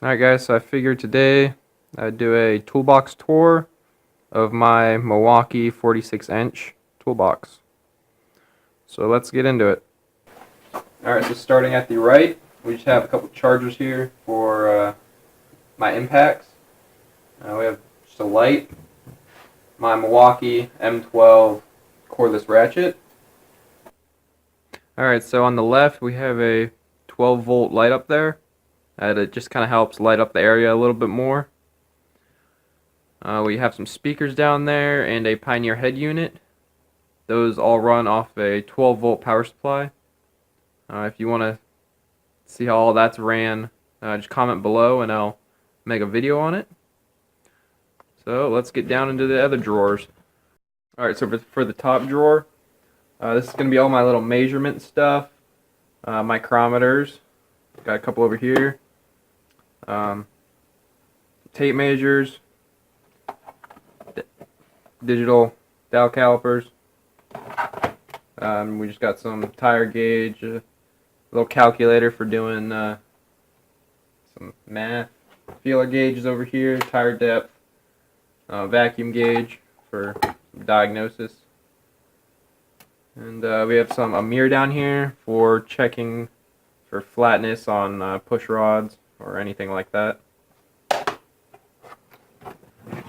Alright guys, so I figured today I'd do a toolbox tour of my Milwaukee 46-inch toolbox. So let's get into it. Alright, so starting at the right, we just have a couple chargers here for my impacts. We have just a light, my Milwaukee M12 cordless ratchet. Alright, so on the left we have a 12-volt light up there. It just kind of helps light up the area a little bit more. We have some speakers down there and a Pioneer head unit. Those all run off a 12-volt power supply. If you want to see how all that's ran, just comment below and I'll make a video on it. So let's get down into the other drawers. Alright, so for the top drawer, this is going to be all my little measurement stuff. Micrometers. Got a couple over here. Tape measures. Digital dowel calipers. We just got some tire gauge, a little calculator for doing some math. Feeler gauges over here, tire depth, vacuum gauge for diagnosis. And we have a mirror down here for checking for flatness on push rods or anything like that.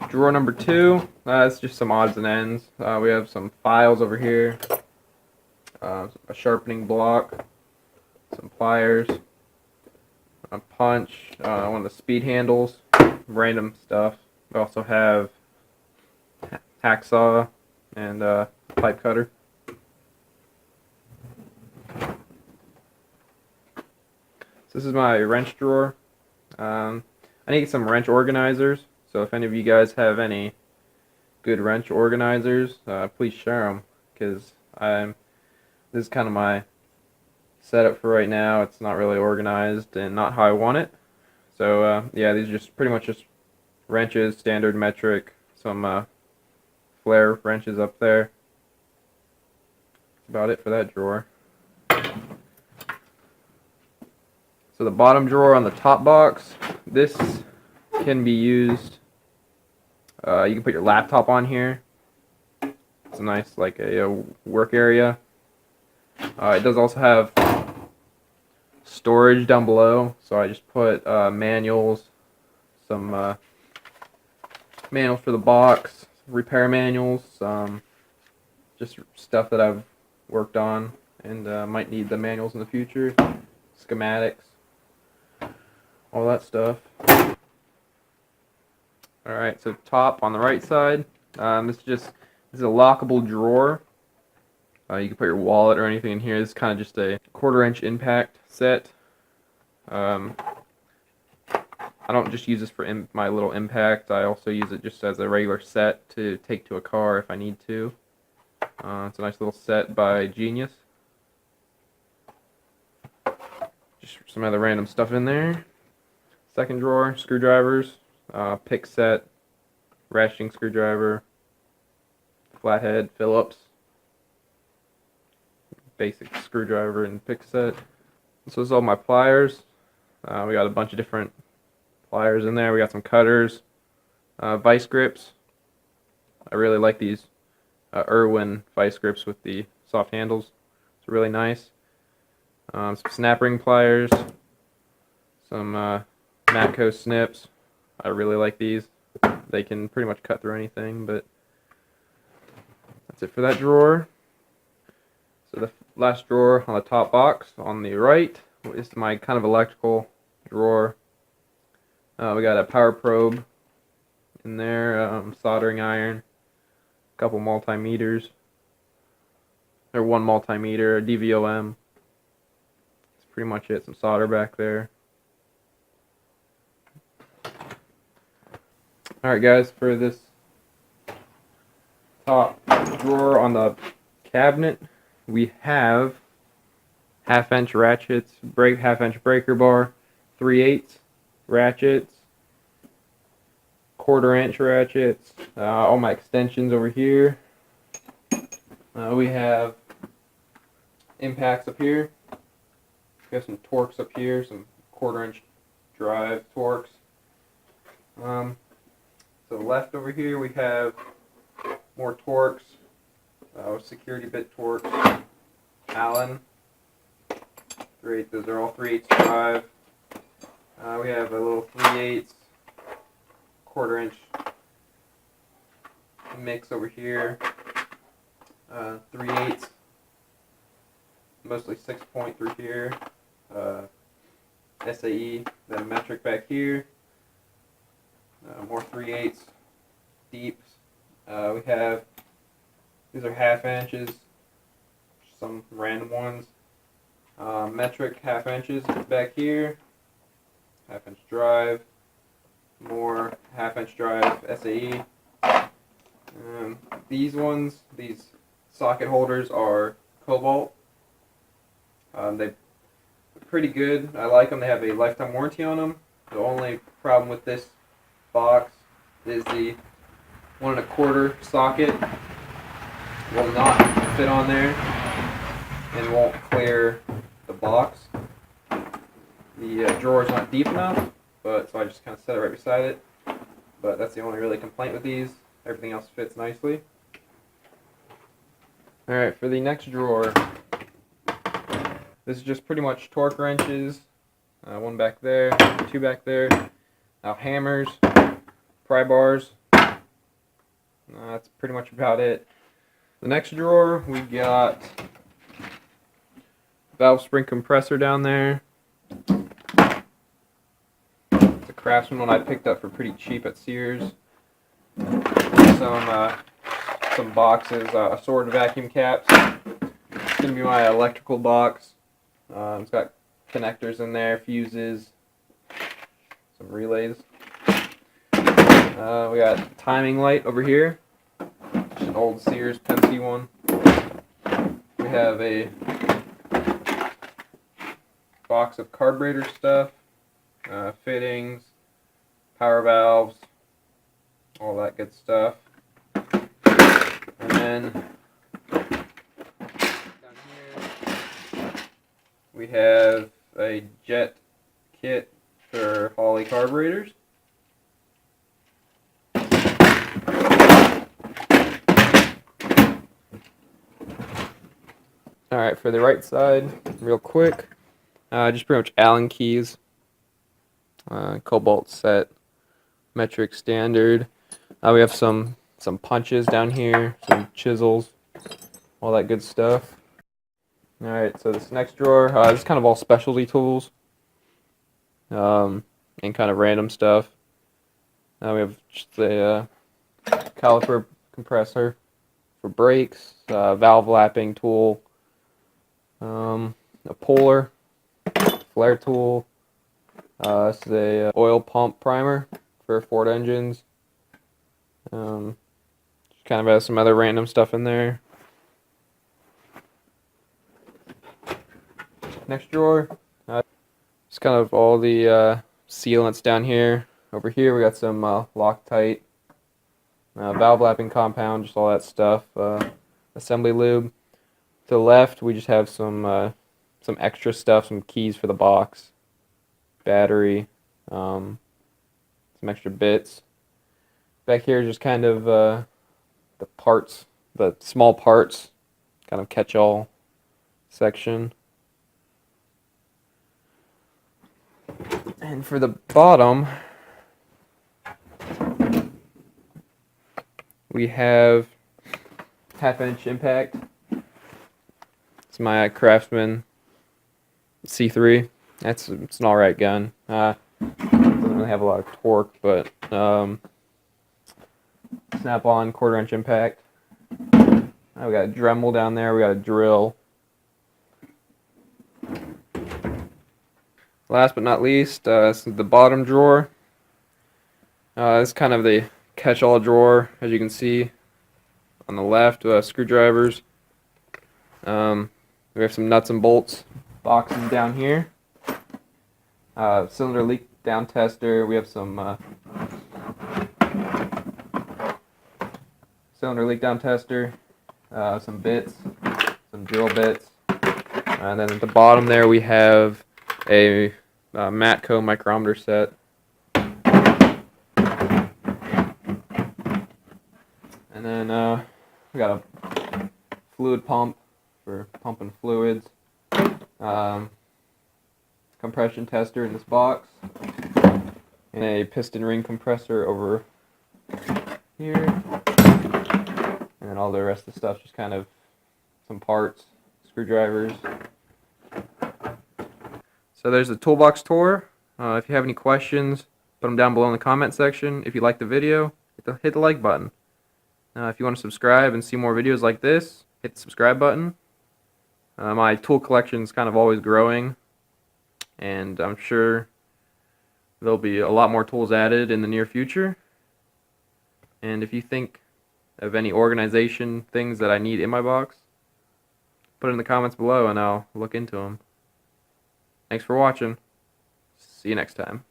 Drawer number 2, it's just some odds and ends. We have some files over here, a sharpening block, some pliers, a punch, one of the speed handles, random stuff. We also have hacksaw and a pipe cutter. So this is my wrench drawer. I need some wrench organizers. So if any of you guys have any good wrench organizers, please share them, because this is kind of my setup for right now. It's not really organized and not how I want it. So yeah, these are just pretty much just wrenches, standard metric, some flare wrenches up there. That's about it for that drawer. So the bottom drawer on the top box, this can be used. You can put your laptop on here. It's a nice, like a work area. It does also have storage down below, so I just put manuals, some manuals for the box, repair manuals, just stuff that I've worked on and might need the manuals in the future, schematics, all that stuff. Alright, so top on the right side, this is a lockable drawer. You can put your wallet or anything in here. This is kind of just a 1/4-inch impact set. I don't just use this for my little impact. I also use it just as a regular set to take to a car if I need to. It's a nice little set by Genius. Just some other random stuff in there. Second drawer, screwdrivers, pick set, ratcheting screwdriver, flathead, Phillips, basic screwdriver and pick set. So this is all my pliers. We got a bunch of different pliers in there. We got some cutters, vice grips. I really like these Irwin vice grips with the soft handles. It's really nice. Some snap ring pliers, some Matco snips. I really like these. They can pretty much cut through anything, but that's it for that drawer. So the last drawer on the top box on the right is my kind of electrical drawer. We got a power probe in there, soldering iron, a couple multimeters, or one multimeter, a DVOM. That's pretty much it. Some solder back there. Alright guys, for this top drawer on the cabinet, we have 1/2-inch ratchets, half-inch breaker bar, 3/8 ratchets, 1/4-inch ratchets, all my extensions over here. We have impacts up here. We have some Torx up here, some 1/4-inch drive torques. To the left over here we have more torques, security bit torques, Allen. Those are all 3/8 drive. We have a little 3/8 1/4 inch mix over here. 3/8, mostly 6-point through here. SAE, then metric back here. More 3/8 deeps. We have, these are 1/2 inches, some random ones. Metric 1/2 inches back here. 1/2 inch drive. More 1/2 inch drive SAE. These socket holders are cobalt. They're pretty good. I like them. They have a lifetime warranty on them. The only problem with this box is the 1 1/4 socket will not fit on there and won't clear the box. The drawer is not deep enough, so I just kind of set it right beside it. But that's the only really complaint with these. Everything else fits nicely. Alright, for the next drawer, this is just pretty much torque wrenches. One back there, 2 back there. Now hammers, pry bars. That's pretty much about it. The next drawer, we got valve spring compressor down there. It's a Craftsman one I picked up for pretty cheap at Sears. Some boxes, assorted vacuum caps. It's gonna be my electrical box. It's got connectors in there, fuses, some relays. We got timing light over here. Just an old Sears Pepsi one. We have a box of carburetor stuff, fittings, power valves, all that good stuff. And then down here we have a jet kit for Holley carburetors. Alright, for the right side, real quick, just pretty much Allen keys, cobalt set, metric standard. We have some punches down here, some chisels, all that good stuff. Alright, so this next drawer, this is kind of all specialty tools, and kind of random stuff. We have just a caliper compressor for brakes, valve lapping tool, a puller, flare tool. This is a oil pump primer for Ford engines. Just kind of has some other random stuff in there. Next drawer, just kind of all the sealants down here. Over here we got some Loctite, valve lapping compound, just all that stuff. Assembly lube. To the left we just have some extra stuff, some keys for the box, battery, some extra bits. Back here just kind of the parts, the small parts, kind of catch-all section. And for the bottom, we have 1/2 inch impact. It's my Craftsman C3. It's an alright gun. Doesn't really have a lot of torque, but snap-on 1/4 inch impact. We got a Dremel down there. We got a drill. Last but not least, this is the bottom drawer. This is kind of the catch-all drawer, as you can see on the left. Screwdrivers. We have some nuts and bolts boxes down here. Cylinder leak down tester. We have some cylinder leak down tester, some bits, some drill bits, and then at the bottom there we have a Matco micrometer set. And then we got a fluid pump for pumping fluids. Compression tester in this box. And a piston ring compressor over here. And then all the rest of the stuff, just kind of some parts, screwdrivers. So there's the toolbox tour. If you have any questions, put them down below in the comment section. If you like the video, hit the like button. If you want to subscribe and see more videos like this, hit the subscribe button. My tool collection is kind of always growing, and I'm sure there'll be a lot more tools added in the near future. And if you think of any organization things that I need in my box, put it in the comments below and I'll look into them. Thanks for watching. See you next time.